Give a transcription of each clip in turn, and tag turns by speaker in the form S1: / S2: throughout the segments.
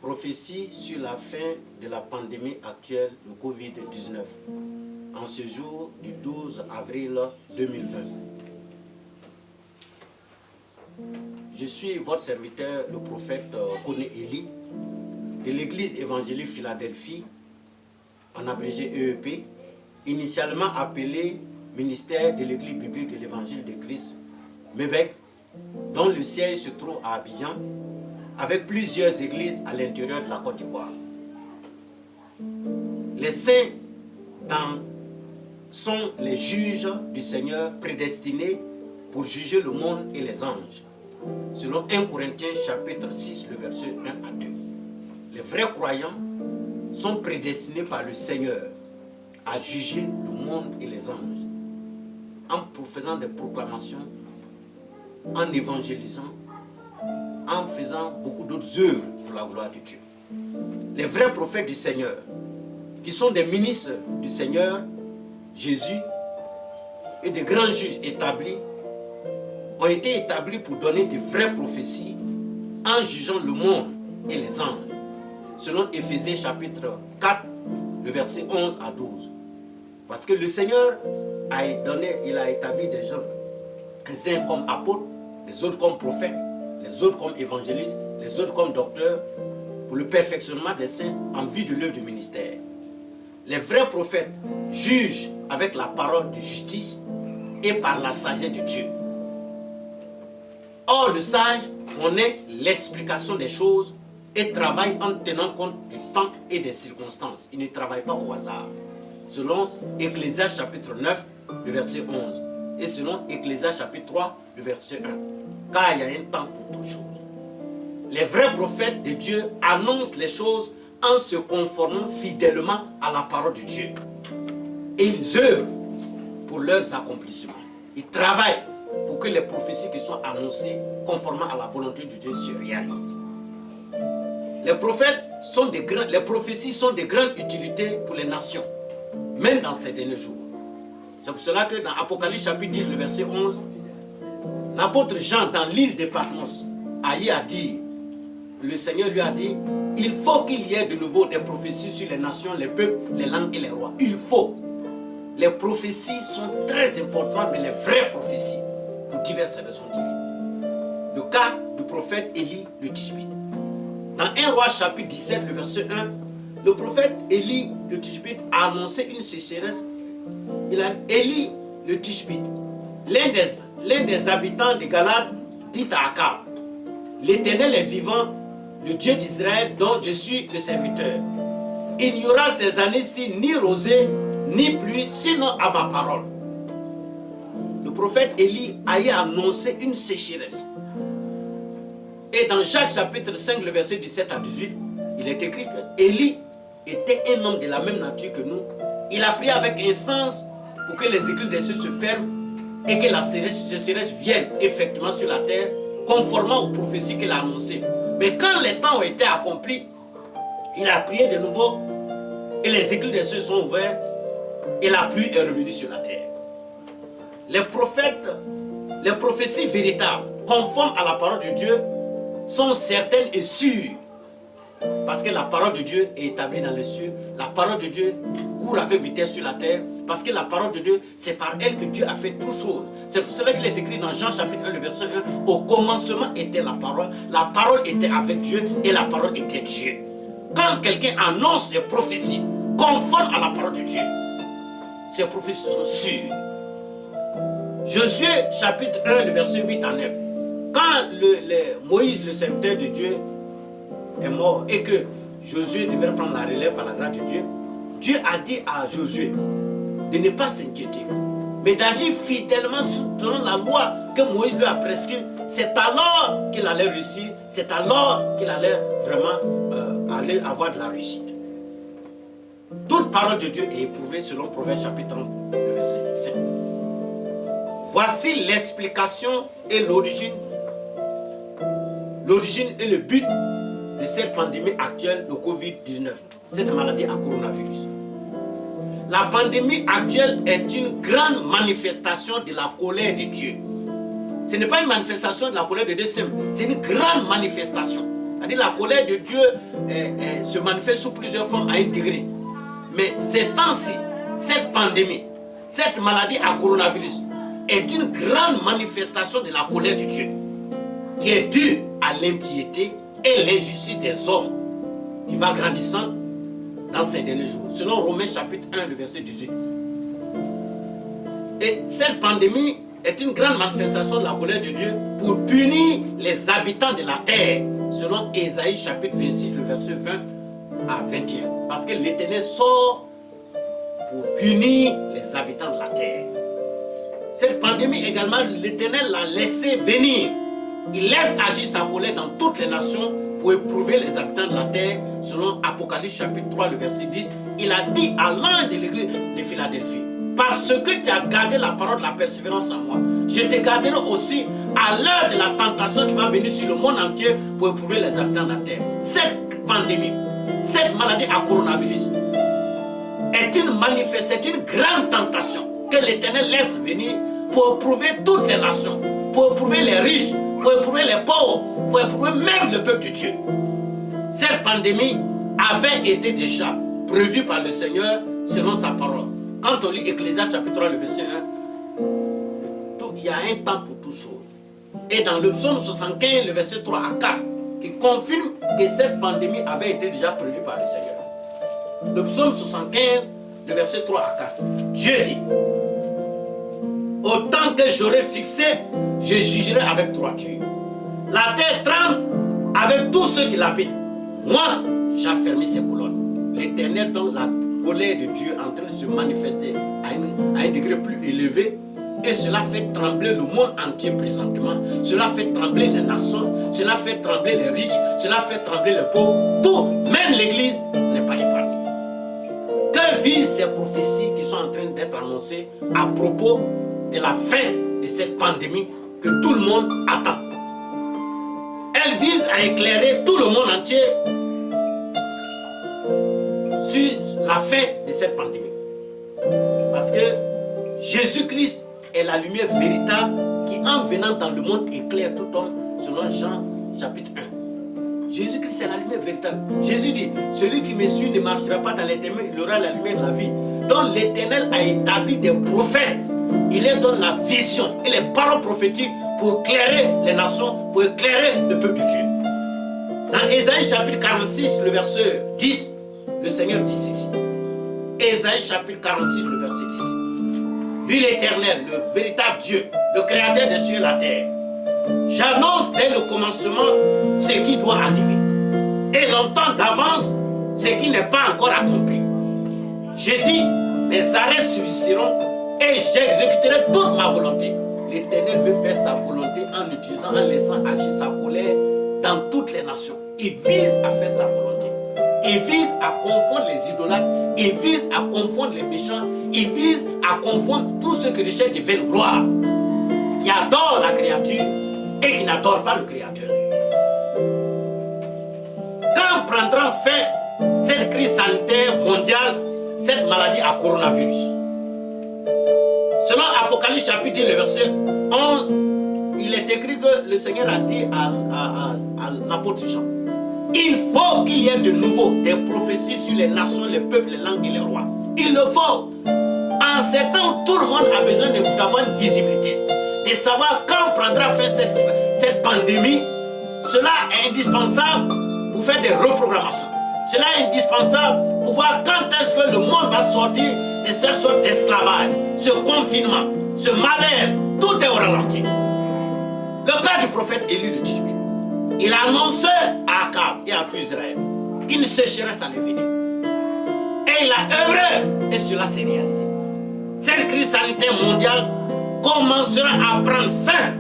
S1: Prophétie sur la fin de la pandémie actuelle de Covid-19 en ce jour du 12 avril 2020. Je suis votre serviteur, le prophète Koné Eli, de l'église évangélique Philadelphie, en abrégé EEP, initialement appelé Ministère de l'église biblique de l'évangile de Christ, Mébec, dont le siège se trouve à Abidjan, avec plusieurs églises à l'intérieur de la Côte d'Ivoire. Les saints sont les juges du Seigneur prédestinés pour juger le monde et les anges, selon 1 Corinthiens chapitre 6, le verset 1 à 2. Les vrais croyants sont prédestinés par le Seigneur à juger le monde et les anges, en faisant des proclamations, en évangélisant, en faisant beaucoup d'autres œuvres pour la gloire de Dieu. Les vrais prophètes du Seigneur, qui sont des ministres du Seigneur, Jésus, et des grands juges établis, ont été établis pour donner de vraies prophéties en jugeant le monde et les anges, selon Éphésiens chapitre 4, le verset 11 à 12. Parce que le Seigneur a établi des gens, les uns comme apôtres, les autres comme prophètes, les autres comme évangélistes, les autres comme docteurs, pour le perfectionnement des saints en vue de l'œuvre du ministère. Les vrais prophètes jugent avec la parole de justice et par la sagesse de Dieu. Or, le sage connaît l'explication des choses et travaille en tenant compte du temps et des circonstances. Il ne travaille pas au hasard. Selon Ecclésiaste chapitre 9, le verset 11. Et selon Ecclésiaste chapitre 3, le verset 1. Car il y a un temps pour toutes choses. Les vrais prophètes de Dieu annoncent les choses en se conformant fidèlement à la parole de Dieu. Et ils œuvrent pour leurs accomplissements. Ils travaillent pour que les prophéties qui sont annoncées conformément à la volonté de Dieu se réalisent. Les prophéties sont de grande utilité pour les nations, même dans ces derniers jours. C'est pour cela que dans Apocalypse chapitre 10, le verset 11, l'apôtre Jean, dans l'île de Patmos, a eu à dire, le Seigneur lui a dit, il faut qu'il y ait de nouveau des prophéties sur les nations, les peuples, les langues et les rois. Il faut. Les prophéties sont très importantes, mais les vraies prophéties, pour diverses raisons divines. Le cas du prophète Élie le Tishbite. Dans 1 Roi chapitre 17, le verset 1, le prophète Élie le Tishbite a annoncé une sécheresse. Il a Élie le Tishbite, l'un des habitants de Galade, dit à Akab, l'Éternel est vivant, le Dieu d'Israël dont je suis le serviteur. Il n'y aura ces années-ci ni rosée, ni pluie, sinon à ma parole. Le prophète Élie a annoncé une sécheresse. Et dans Jacques chapitre 5, le verset 17 à 18, il est écrit que Élie était un homme de la même nature que nous. Il a prié avec instance pour que les écluses des cieux se ferment et que la sécheresse vienne effectivement sur la terre, conformément aux prophéties qu'il a annoncées. Mais quand les temps ont été accomplis, il a prié de nouveau et les écluses des cieux sont ouverts et la pluie est revenue sur la terre. Les prophéties véritables, conformes à la parole de Dieu, sont certaines et sûres. Parce que la parole de Dieu est établie dans les cieux. La parole de Dieu court avec vitesse sur la terre. Parce que la parole de Dieu, c'est par elle que Dieu a fait toutes choses. C'est pour cela qu'il est écrit dans Jean chapitre 1, le verset 1. Au commencement était la parole était avec Dieu et la parole était Dieu. Quand quelqu'un annonce des prophéties conformes à la parole de Dieu, ces prophéties sont sûres. Josué chapitre 1, le verset 8 à 9. Quand Moïse, le serviteur de Dieu, est mort et que Josué devait prendre la relève par la grâce de Dieu, Dieu a dit à Josué de ne pas s'inquiéter, mais d'agir fidèlement selon la loi que Moïse lui a prescrite. C'est alors qu'il allait réussir, c'est alors qu'il allait vraiment aller avoir de la réussite. Toute parole de Dieu est éprouvée selon Proverbe chapitre 30, le verset 7. Voici l'explication et l'origine et le but de cette pandémie actuelle de Covid-19, cette maladie à coronavirus. La pandémie actuelle est une grande manifestation de la colère de Dieu. Ce n'est pas une manifestation de la colère de Dieu, c'est une grande manifestation. C'est-à-dire la colère de Dieu se manifeste sous plusieurs formes à un degré. Mais ces temps-ci, cette pandémie, cette maladie à coronavirus est une grande manifestation de la colère de Dieu qui est due à l'impiété et l'injustice des hommes qui va grandissant dans ces derniers jours. Selon Romains chapitre 1, le verset 18. Et cette pandémie est une grande manifestation de la colère de Dieu pour punir les habitants de la terre. Selon Ésaïe chapitre 26, le verset 20 à 21. Parce que l'Éternel sort pour punir les habitants de la terre. Cette pandémie également, l'Éternel l'a laissé venir. Il laisse agir sa colère dans toutes les nations pour éprouver les habitants de la terre. Selon Apocalypse chapitre 3, le verset 10, il a dit à l'un de l'église de Philadelphie: parce que tu as gardé la parole de la persévérance en moi, je te garderai aussi à l'heure de la tentation qui va venir sur le monde entier pour éprouver les habitants de la terre. Cette pandémie, cette maladie à coronavirus est une manifestation, c'est une grande tentation que l'Éternel laisse venir pour éprouver toutes les nations, pour éprouver les riches, pour éprouver les pauvres, pour éprouver même le peuple de Dieu. Cette pandémie avait été déjà prévue par le Seigneur selon sa parole. Quand on lit Ecclésiaste chapitre 3, le verset 1, il y a un temps pour toutes choses. Et dans le psaume 75, le verset 3 à 4, qui confirme que cette pandémie avait été déjà prévue par le Seigneur. Le psaume 75, le verset 3 à 4. Dieu dit: au temps que j'aurai fixé, je jugerai avec droiture. La terre tremble avec tous ceux qui l'habitent. Moi, j'affermis ses colonnes. L'Éternel, donc la colère de Dieu en train de se manifester à un degré plus élevé, et cela fait trembler le monde entier présentement. Cela fait trembler les nations, cela fait trembler les riches, cela fait trembler les pauvres. Tout, même l'Église n'est pas épargnée. Que visent ces prophéties qui sont en train d'être annoncées à propos de la fin de cette pandémie que tout le monde attend? Elles visent à éclairer tout le monde entier sur la fin de cette pandémie. Parce que Jésus-Christ est la lumière véritable qui, en venant dans le monde, éclaire tout homme, selon Jean chapitre 1. Jésus-Christ est la lumière véritable. Jésus dit: celui qui me suit ne marchera pas dans les ténèbres, il aura la lumière de la vie. Donc l'Éternel a établi des prophètes. Il leur donne la vision et les paroles prophétiques pour éclairer les nations, pour éclairer le peuple de Dieu. Dans Ésaïe chapitre 46, le verset 10, le Seigneur dit ceci. Ésaïe chapitre 46, le verset 10. Lui l'Éternel, le véritable Dieu, le créateur des cieux et de la terre, j'annonce dès le commencement ce qui doit arriver, et longtemps d'avance ce qui n'est pas encore accompli. J'ai dit: les arrêts subsisteront et j'exécuterai toute ma volonté. L'Éternel veut faire sa volonté en utilisant, en laissant agir sa colère dans toutes les nations. Il vise à faire sa volonté. Il vise à confondre les idolâtres. Il vise à confondre les méchants. Il vise à confondre tous ceux qui recherchent des vaines gloires, qui adorent la créature et qui n'adorent pas le Créateur. Quand prendra fin cette crise sanitaire mondiale, cette maladie à coronavirus? Selon Apocalypse chapitre 10, le verset 11, il est écrit que le Seigneur a dit à l'apôtre Jean: il faut qu'il y ait de nouveau des prophéties sur les nations, les peuples, les langues et les rois. Il le faut. En ces temps où tout le monde a besoin d'avoir une visibilité, de savoir quand prendra fin cette pandémie, cela est indispensable pour faire des reprogrammations. Cela est indispensable pour voir quand est-ce que le monde va sortir de cette sorte d'esclavage, ce confinement, ce malheur. Tout est au ralenti. Le cas du prophète Élie le Tishbite, il a annoncé à Akab et à tout Israël qu'il ne sécherait sa venir. Et il a œuvré et cela s'est réalisé. Cette crise sanitaire mondiale commencera à prendre fin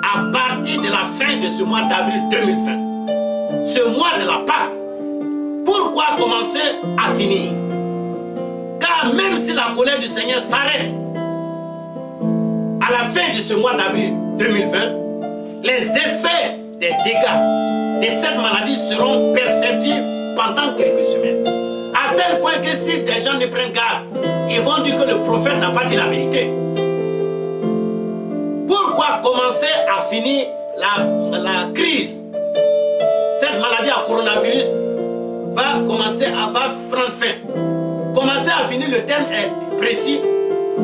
S1: à partir de la fin de ce mois d'avril 2020. Ce mois de la Pâque. Pourquoi commencer à finir? Car même si la colère du Seigneur s'arrête à la fin de ce mois d'avril 2020, les effets des dégâts de cette maladie seront perceptibles pendant quelques semaines. À tel point que si des gens ne prennent garde, ils vont dire que le prophète n'a pas dit la vérité. Pourquoi commencer à finir la crise, cette maladie à coronavirus va prendre fin. Commencer à finir, le terme est précis,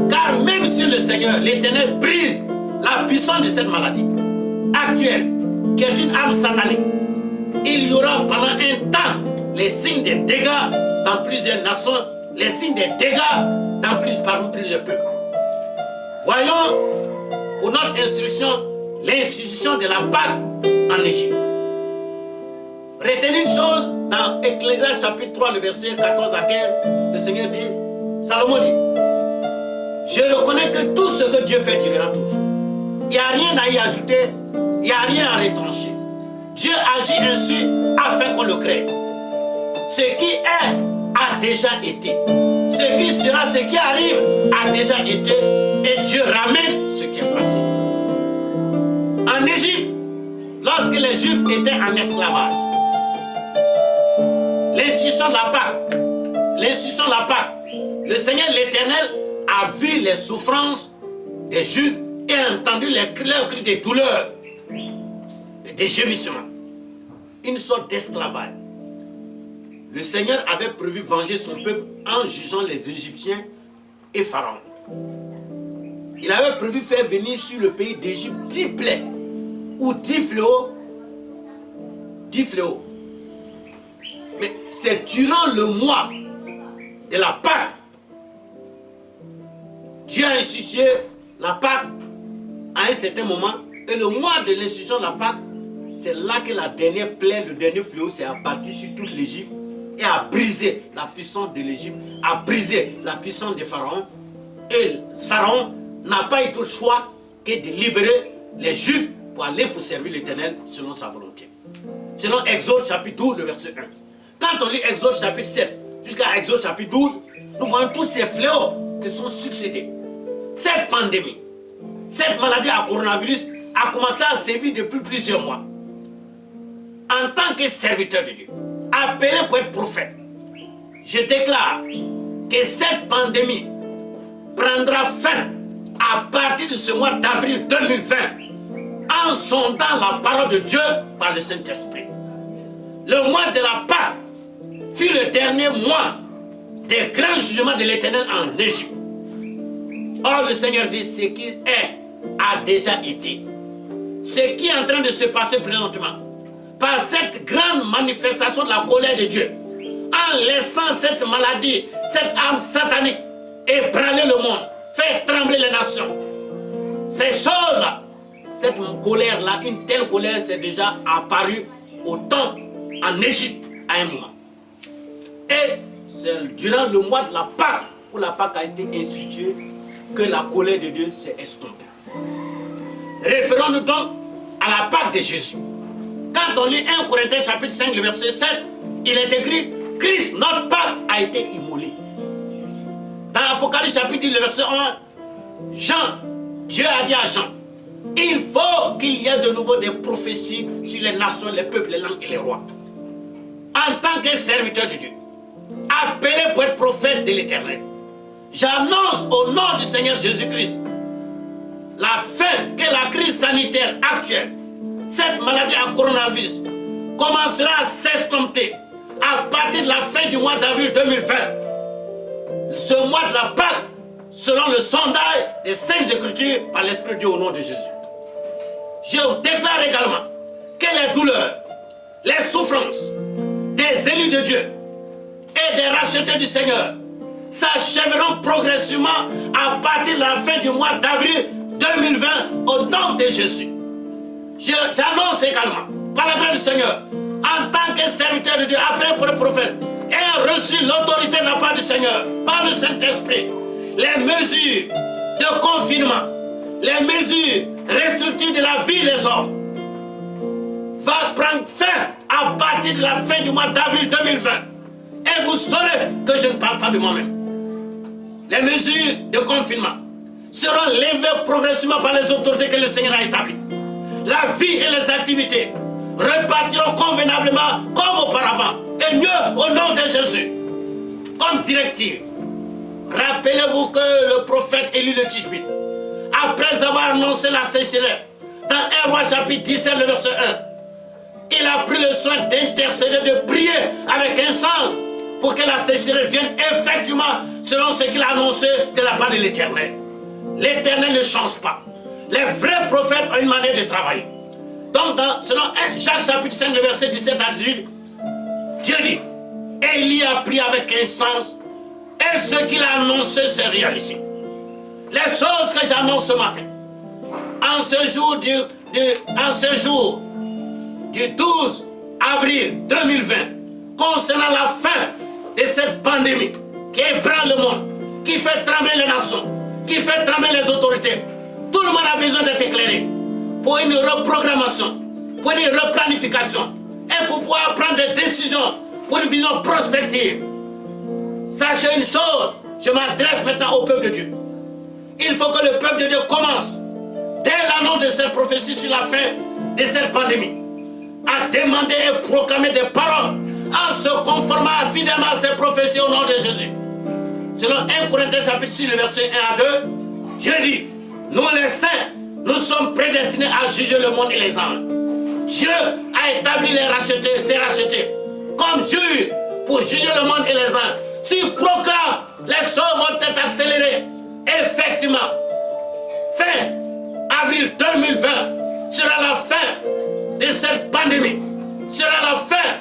S1: car même si le Seigneur, l'Éternel, brise la puissance de cette maladie actuelle, qui est une arme satanique, il y aura pendant un temps les signes des dégâts dans plusieurs nations, les signes des dégâts parmi plusieurs peuples. Voyons pour notre instruction l'institution de la Pâque en Égypte. Retenez une chose dans Ecclésiaste chapitre 3, le verset 14 à 15, le Seigneur dit, Salomon dit, je reconnais que tout ce que Dieu fait durera toujours. Il n'y a rien à y ajouter, il n'y a rien à retrancher. Dieu agit ainsi afin qu'on le crée. Ce qui est a déjà été. Ce qui sera, ce qui arrive a déjà été. Et Dieu ramène ce qui est passé. En Égypte, lorsque les Juifs étaient en esclavage, l'institution de la Pâque, le Seigneur l'Éternel a vu les souffrances des Juifs et a entendu leurs cris de douleur, des gémissements. Une sorte d'esclavage. Le Seigneur avait prévu venger son peuple en jugeant les Égyptiens et Pharaon. Il avait prévu faire venir sur le pays d'Égypte 10 plaies ou 10 fléaux. 10 fléaux. Mais c'est durant le mois de la Pâque. Dieu a institué la Pâque à un certain moment. Et le mois de l'institution de la Pâque, c'est là que la dernière plaie, le dernier fléau s'est abattu sur toute l'Égypte et a brisé la puissance de l'Égypte, a brisé la puissance de Pharaon. Et Pharaon n'a pas eu d'autre choix que de libérer les Juifs pour aller pour servir l'Éternel selon sa volonté. Selon Exode chapitre 12, le verset 1. Quand on lit Exode chapitre 7 jusqu'à Exode chapitre 12, nous voyons tous ces fléaux qui sont succédés. Cette pandémie, cette maladie à coronavirus a commencé à sévir depuis plusieurs mois. En tant que serviteur de Dieu, appelé pour être prophète, je déclare que cette pandémie prendra fin à partir de ce mois d'avril 2020 en sondant la parole de Dieu par le Saint-Esprit. Le mois de la Pâque fut le dernier mois des grands jugements de l'Éternel en Égypte. Or le Seigneur dit, ce qui est a déjà été. Ce qui est en train de se passer présentement, par cette grande manifestation de la colère de Dieu, en laissant cette maladie, cette âme satanique ébranler le monde, faire trembler les nations. Ces choses-là, cette colère-là, une telle colère s'est déjà apparue au temps en Égypte à un moment. Et c'est durant le mois de la Pâque, où la Pâque a été instituée, que la colère de Dieu s'est estompée. Référons-nous donc à la Pâque de Jésus. Quand on lit 1 Corinthiens chapitre 5, le verset 7, il est écrit, Christ, notre Pâque, a été immolé. Dans Apocalypse chapitre 10, le verset 11, Dieu a dit à Jean, il faut qu'il y ait de nouveau des prophéties sur les nations, les peuples, les langues et les rois. En tant que serviteur de Dieu, appelé pour être prophète de l'Éternel, j'annonce au nom du Seigneur Jésus-Christ la fin que la crise sanitaire actuelle, cette maladie à coronavirus, commencera à s'estomper à partir de la fin du mois d'avril 2020. Ce mois de la Pâque, selon le sondage des Saintes Écritures par l'Esprit de Dieu au nom de Jésus. Je déclare également que les douleurs, les souffrances des élus de Dieu et des rachetés du Seigneur s'achèveront progressivement à partir de la fin du mois d'avril 2020 au nom de Jésus. J'annonce également, par la grâce du Seigneur, en tant que serviteur de Dieu, appelé pour le prophète, ayant reçu l'autorité de la part du Seigneur, par le Saint-Esprit, les mesures de confinement, les mesures restrictives de la vie des hommes, va prendre fin à partir de la fin du mois d'avril 2020. Et vous saurez que je ne parle pas de moi-même. Les mesures de confinement seront levées progressivement par les autorités que le Seigneur a établies. La vie et les activités repartiront convenablement comme auparavant, et mieux au nom de Jésus. Comme directive, rappelez-vous que le prophète Élie de Tishbite, après avoir annoncé la sécheresse, dans 1 Roi chapitre 17, le verset 1, il a pris le soin d'intercéder, de prier avec un sang pour que la sécheresse vienne effectivement selon ce qu'il a annoncé de la part de l'Éternel. L'Éternel ne change pas. Les vrais prophètes ont une manière de travailler. Donc, selon Jacques chapitre 5, le verset 17 à 18, Dieu dit, et il y a pris avec instance, et ce qu'il a annoncé s'est réalisé. Les choses que j'annonce ce matin, en ce jour du 12 avril 2020, concernant la fin de cette pandémie qui ébranle le monde, qui fait trembler les nations, qui fait trembler les autorités, tout le monde a besoin d'être éclairé pour une reprogrammation, pour une replanification et pour pouvoir prendre des décisions pour une vision prospective. Sachez une chose, je m'adresse maintenant au peuple de Dieu. Il faut que le peuple de Dieu commence, dès l'annonce de cette prophétie sur la fin de cette pandémie, à demander et proclamer des paroles en se conformant fidèlement à ces prophéties au nom de Jésus. Selon 1 Corinthiens chapitre 6, le verset 1 à 2, Dieu dit, nous les saints, nous sommes prédestinés à juger le monde et les anges. Dieu a établi ses rachetés comme juges pour juger le monde et les anges. S'il proclame, les choses vont être accélérées. Effectivement, fin avril 2020 sera la fin de cette pandémie, sera la fin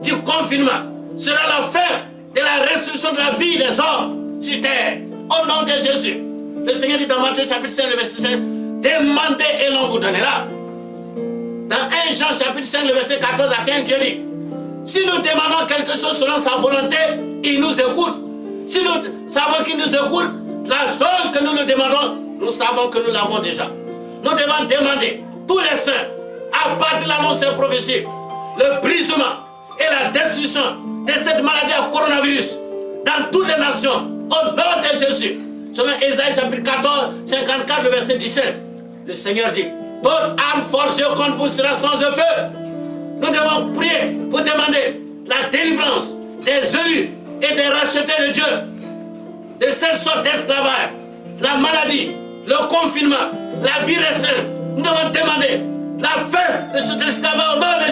S1: du confinement, sera la fin de la restriction de la vie des hommes sur terre. Au nom de Jésus, le Seigneur dit dans Matthieu chapitre 5, le verset 7, demandez et l'on vous donnera. Dans 1 Jean chapitre 5, le verset 14 à 15, Dieu dit, si nous demandons quelque chose selon sa volonté, il nous écoute. Si nous savons qu'il nous écoute, la chose que nous nous demandons, nous savons que nous l'avons déjà. Nous devons demander, tous les saints, à part de l'annonce et prophétie, le brisement et la destruction de cette maladie à coronavirus dans toutes les nations, au nom de Jésus. Selon Ésaïe chapitre 14, 54, le verset 17, le Seigneur dit, toute âme forgée contre vous sera sans feu. Nous devons prier pour demander la délivrance des élus et des rachetés de Dieu de cette sorte d'esclavage, la maladie, le confinement, la vie restreinte. Nous devons demander la fin de cet esclavage au nom de Jésus.